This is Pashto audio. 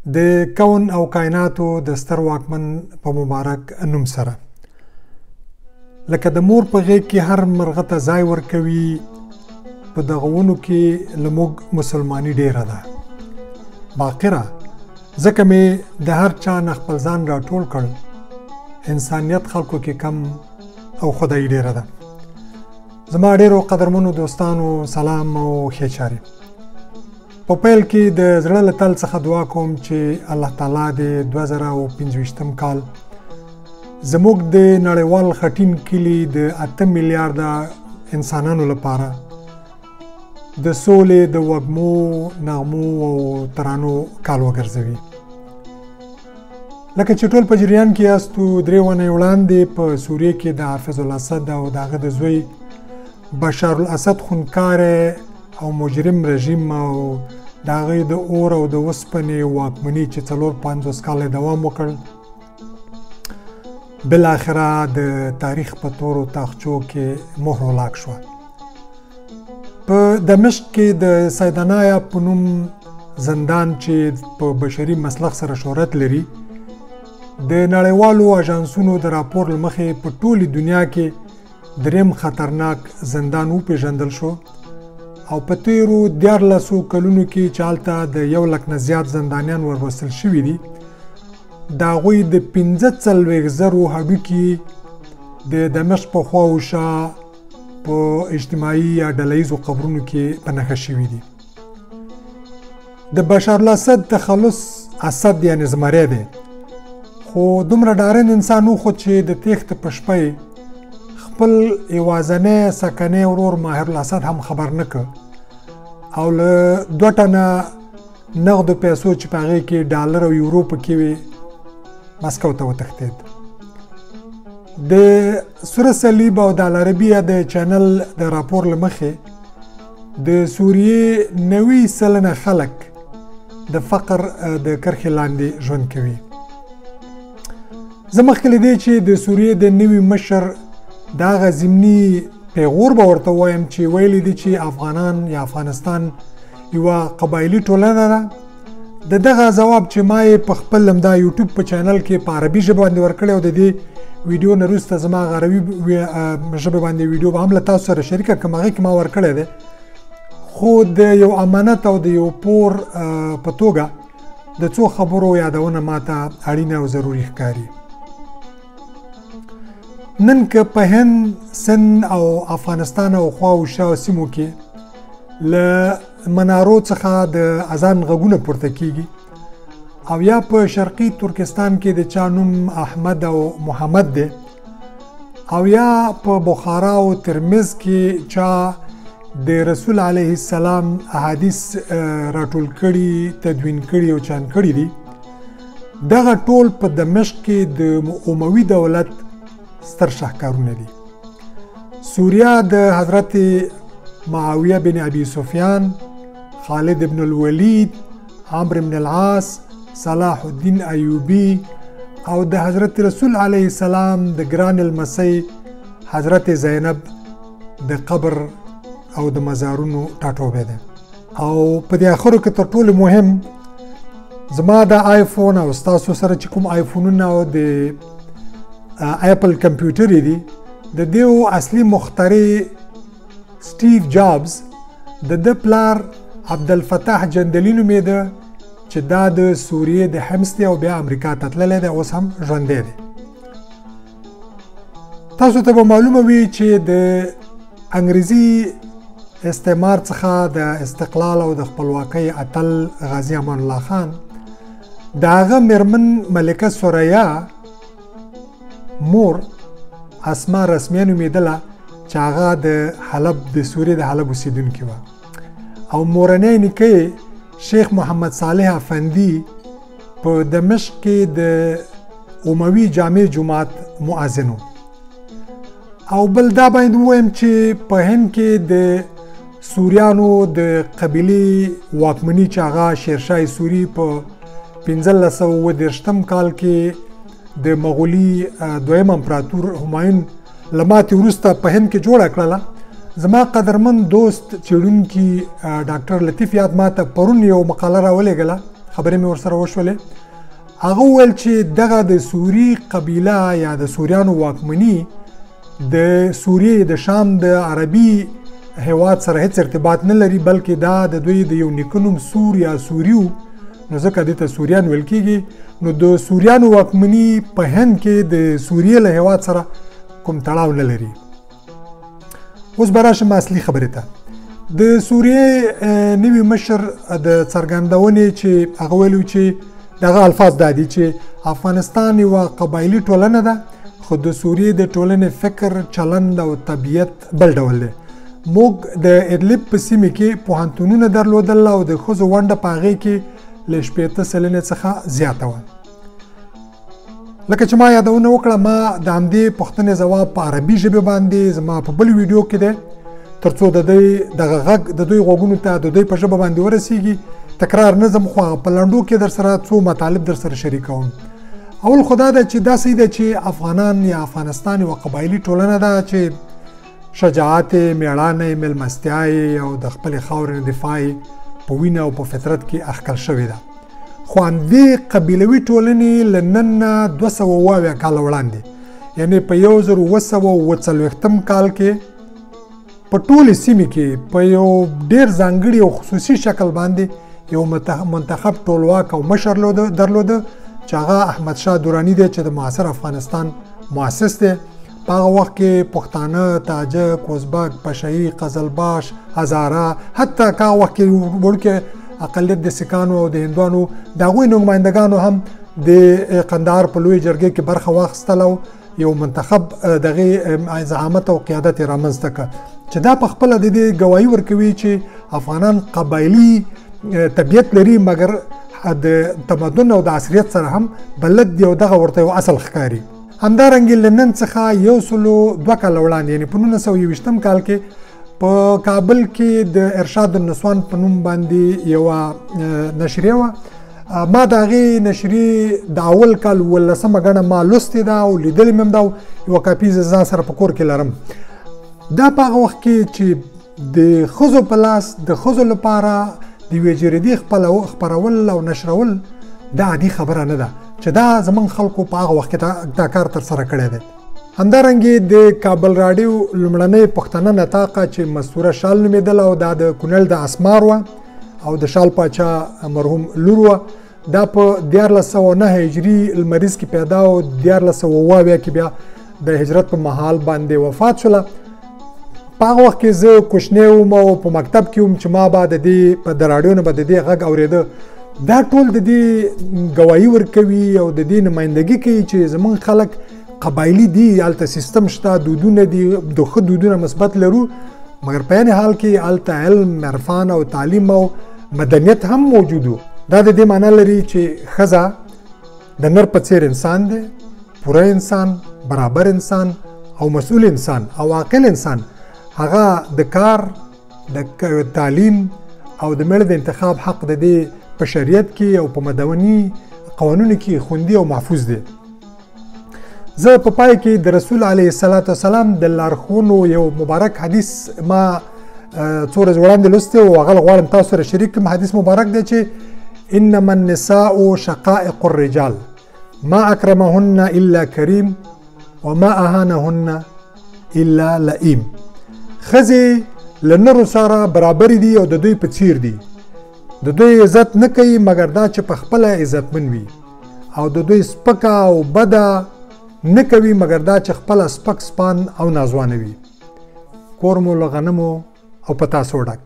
د کون او کائناتو د ستر واکمن په مبارک نوم سره. لکه د مور په غېږ کې هر مرغه ته ځای ورکوي، په دغه ونو کې لموږ مسلماني ډیره ده. باقره ځکه مې د هر چا نه خپل ځان راټول کړ، انسانیت خلکو کې کم او خدای ډیره ده. زما ډیرو قدرمنو دوستانو سلام او ښې چارې. په پیل کې د زړه له تل څخه دعا کوم چې الله تعالی د 2025 کال زموږ د نړیوال خټین کلي د 8 میلیارډه انسانانو لپاره د سولې د وږمو، نغمو او ترانو کال وګرځوي. لکه چې ټول په جریان کې یاستو، 3 ونې وړاندې په سوریه کې د حافظ الاسد او د هغه د زوی بشار الاسد خونکاره او مجرم رژیم او د هغې د اور او د وسپنې واکمني چې 450 کاله دوام وکړ، بالاخره د تاریخ په تورو تاخچو کې مهر ولاک شوه. په دمشق کې د سیدنایا په نوم زندان چې په بشري مسلخ سره شهرت لري، د نړیوالو اژانسونو د راپور له مخې په ټولې دنیا کې دریم خطرناک زندان وپېژندل شو او په تیرو 14 کلونو کې چې هلته د 1 لک نه زیات زندانیان وروستل شوي دي، د هغوی د 45,000 هډوکي د دمشق په خوا و شا په اجتماعي یا ډله ییزو قبرونو کې په نښه شوي دي. د بشار الاسد تخلص اسد یعنې زمری دی، خو دومره ډارن انسان و خو چې د تیښتې په شپه خپل یوازنی سکنی ورور ماهر الاسد هم خبر نه کړ او له 2 ټنه نغدو پیسو چې په هغې کې ډالر او یورو پکې وې مسکو ته وتښتېد. د سره صلیب او د العربیه د چینل د راپور له مخې د سوریې 90% خلک د فقر د کرښې لاندې ژوند کوي. زه مخکې له دې چې د سوریې د نوي مشر د هغه ضمني پیغور به ورته ووایم چې ویلي دي چې افغانان یا افغانستان یوه قبایلي ټولنه ده، د دغه ځواب چې ما یې په خپل همدا یوټیوب په چینل کې په عربي ژبه باندې ورکړی او د دې ویډیو نه وروسته زما عربي ژبه باندې ویډیو به هم له تاسو سره شریکه کړم، هغې کې ما ورکړی دی. خو د یو امانت او د یو پور په توګه د څو خبرو یادونه ماته اړینه او ضروري ښکاري. نن که په هند، سند او افغانستان او خوا و شا سیمو کې له منارو څخه د اذان غږونه پورته کیږي او یا په شرقي ترکستان کې د چا نوم احمد او محمد دی او یا په بخارا او ترمز کې چا د رسول علیه السلام احادیث راټول کړي، تدوین کړي او چاپ کړي دي، دغه ټول په دمشق کې د اموي دولت ستر شاهکارونه دي. سوریه د حضرت معاویه بن ابي سفیان، خالد بن الولید، عمرو بن العاص، صلاح الدین ایوبی او د حضرت رسول علیه السلام د ګران المسی حضرت زینب د قبر او د مزارونو ټاټوبی دی. او په دې اخرو کې تر ټولو مهم زما د آیفون او ستاسو سره چې کوم آیفونونه او د اپل کمپیوټر دي، د دې اصلي مخترع سټیو جابز د ده پلار عبدالفتاح جندلي نومېده چې دا د سوریې د حمص دی او بیا امریکا ته تللی دی، اوس هم ژوندی دی. تاسو ته به معلومه وي چې د انګریزي استعمار څخه د استقلال او د خپلواکۍ اتل غازي امان الله خان د هغه میرمن ملکه ثریا مور اسما رسمیه نومېدله چې هغه د حلب د سوریې د حلب اوسېدونکې وه او مورنی نیکه شیخ محمد صالح افندي په دمشق کې د اموي جامع جماعت مؤذن و. او بل دا باید ووایم چې په هند کې د سوریانو د قبیلې واکمني چې هغه شیرشاه سوري په 1530 کال کې د مغولي دویم امپراتور همایون له ماتې وروسته په هند کې جوړه کړله. زما قدرمن دوست څېړونکي ډاکټر لطیف یاد ماته پرون یو مقاله راولېږله خبرې مې ورسره وشولې. هغه وویل چې دغه د سوري قبیله یا د سوریانو واکمني د سوریې د شام د عربي هیواد سره هیڅ ارتباط نه لري، بلکې دا د دوی د یو نیکه نوم سور یا سوریو، نو ځکه دې ته سوریان ویل کېږي. نو د سوریانو واکمني په هند کې د سوریې له هیواد سره کوم تړاو نه لري. اوس به راشم اصلي خبرې ته. د سوریې نوي مشر د څرګندونې چې هغه ویلي چې دغه الفاظ دا دي چې افغانستان یوه قبایلي ټولنه ده، خو د سوریې د ټولنې فکر، چلند او طبیعت بل ډول دی. موږ د ادلب په سیمه کې پوهنتونونه درلودل او د ښځو ونډه په هغې کې له 80 سلنې څخه زیاته وه. لکه چې ما یادونه وکړه، ما د همدې پوښتنې ځواب په عربي ژبې باندې زما په بل ویډیو کې دی، ترڅو د دوی دغه غږ د دوی غوږونو ته د دوی په ژبه باندې ورسیږي. تکرار نه ځم، خو په لنډو کې در سره څو مطالب در سره شریکوم. اول خو دا ده چې دا صحیح ده چې افغانان یا افغانستان یوه قبایلي ټولنه ده چې شجاعت یې، مېړانه یې، میلمستیا یې او د خپلې خاورې نه دفاع یې په وینه او په فطرت کې اخکل شوې ده. خو همدې قبیلوي ټولنې له نن نه 200 کاله وړاندې، یعنې په 1740 کال کې په ټولې سیمې کې په یو ډېر ځانګړي او خصوصي شکل باندې یو منتخب ټولواک او مشر درلوده چې هغه احمد شاه دراني دی چې د معاصر افغانستان مؤسس دی. په هغه وخت کې پښتانه، تاجک، ازبک، پشهي، قزلباش، هزاره، حتی که هغه وخت کې وړوکی اقلیت د سیکانو او د هندوانو د هغوی نمایندګانو هم د قندهار په لوی جرګې کې برخه واخیستل او یو منتخب دغې زعامت او قیادت یې رامنځته کړه، چې دا په خپله د دې ګواهي ورکوي چې افغانان قبایلي طبیعت لري، مګر د تمدن او د عصریت سره هم بلد دی او دغه ورته یو اصل ښکاري. همدارنګې له نن څخه 102 کاله وړاندې، یعنې په 1920 کال کې په کابل کې د ارشاد النسوان په نوم باندې یوه نشریه وه. ما د هغې نشریې د اول کال 18مه ګڼه ما لوستې ده او لیدلې مې هم ده، یوه کاپي زه ځان سره په کور کې لرم. دا په هغه وخت کې چې د ښځو په لاس د ښځو لپاره د یوې جریدې خپرول او نشرول دا عادي خبره نه ده، چې دا زمونږ خلکو په هغه وخت کې دا کار ترسره کړی دی. همدارنګې د کابل راډیو لومړنۍ پښتنه نطاقه چې مستوره شال نومېدله او دا د کونړ د اسمار وه او د شال پاچا مرحوم لور وه، دا په 1409 هجري لمریز کې پیدا او 1470 کې بیا د هجرت په مهال باندې وفات شوله. په هغه وخت کې زه کوچنی وم او په مکتب کې وم چې ما به د دې د راډیو نه به د دې غږ اورېده. دا ټول د دې ګواهي ورکوي او د دې نمایندګي کوي چې زمونږ خلک قبایلي دي، هلته سیستم شته، دودونه دي، د ښه دودونه مثبت لرو، مګر په یعنې حال کې هلته علم، عرفان او تعلیم او مدنیت هم موجود و. دا د دې معنی لري چې ښځه د نر په څېر انسان دی، پوره انسان، برابر انسان او مسؤل انسان او عاقل انسان. هغه د کار، د تعلیم او د مړه د انتخاب حق د دې په شریعت کې او په مدني قوانینو کې خوندي او محفوظ دی. زه په پای کې د رسول علیه السلام د لارښوونو یو مبارک حدیث ما څو ورځې وړاندې لوستی او هغه غواړم تاسو سره شریک کړم. حدیث مبارک دی چې انما النساء شقائق الرجال ما اکرمهن الا کریم وما اهانهن الا لئیم. ښځې له نرو سره برابرې دي او د دوی په څیر دي. د دوی عزت نه کوي مګر دا چې په خپله عزتمن وي، او د دوی سپکه او بده نه کوي مګر دا چې خپله سپک سپان او نازوانه وي. کور مو له غنمو او پتاسو ډک.